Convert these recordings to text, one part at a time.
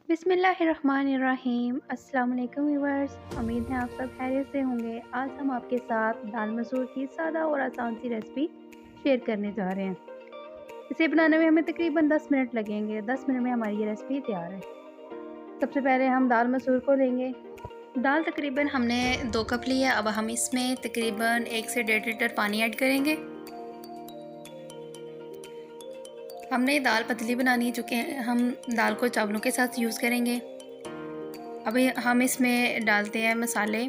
बिस्मिल्लाहिर्रहमानिर्रहीम। अस्सलाम वालेकुम व्यूअर्स, उम्मीद है आप सब खैरियत से होंगे। आज हम आपके साथ दाल मसूर की सादा और आसान सी रेसिपी शेयर करने जा रहे हैं। इसे बनाने में हमें तकरीबन 10 मिनट लगेंगे। 10 मिनट में हमारी ये रेसिपी तैयार है। सबसे पहले हम दाल मसूर को लेंगे। दाल तकरीबन हमने 2 कप ली है। अब हम इसमें तकरीबन 1 से 1.5 लीटर पानी ऐड करेंगे। हमने दाल पतली बनानी है, चूँकि हम दाल को चावलों के साथ यूज़ करेंगे। अभी हम इसमें डालते हैं मसाले,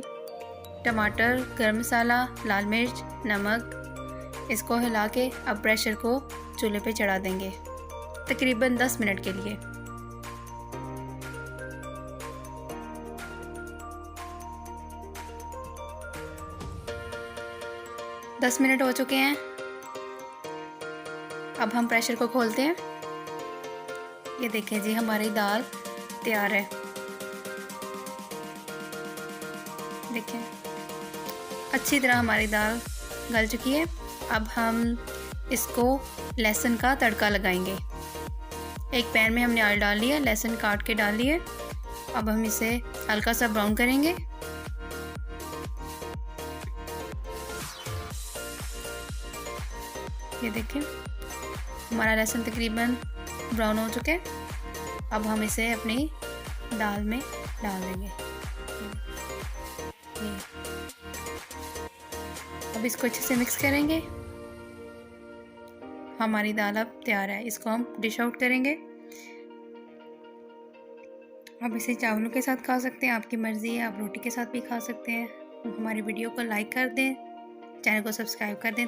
टमाटर, गरम मसाला, लाल मिर्च, नमक। इसको हिला के अब प्रेशर को चूल्हे पे चढ़ा देंगे तकरीबन 10 मिनट के लिए। दस मिनट हो चुके हैं। अब हम प्रेशर को खोलते हैं। ये देखें जी, हमारी दाल तैयार है। देखें, अच्छी तरह हमारी दाल गल चुकी है। अब हम इसको लहसुन का तड़का लगाएंगे। एक पैन में हमने ऑयल डाल लिया, लहसुन काट के डाल लिए। अब हम इसे हल्का सा ब्राउन करेंगे। ये देखें, हमारा लहसुन तकरीबन ब्राउन हो चुका है। अब हम इसे अपनी दाल में डाल देंगे। अब इसको अच्छे से मिक्स करेंगे। हमारी दाल अब तैयार है। इसको हम डिश आउट करेंगे। आप इसे चावलों के साथ खा सकते हैं, आपकी मर्ज़ी है। आप रोटी के साथ भी खा सकते हैं। हमारी वीडियो को लाइक कर दें, चैनल को सब्सक्राइब कर दें।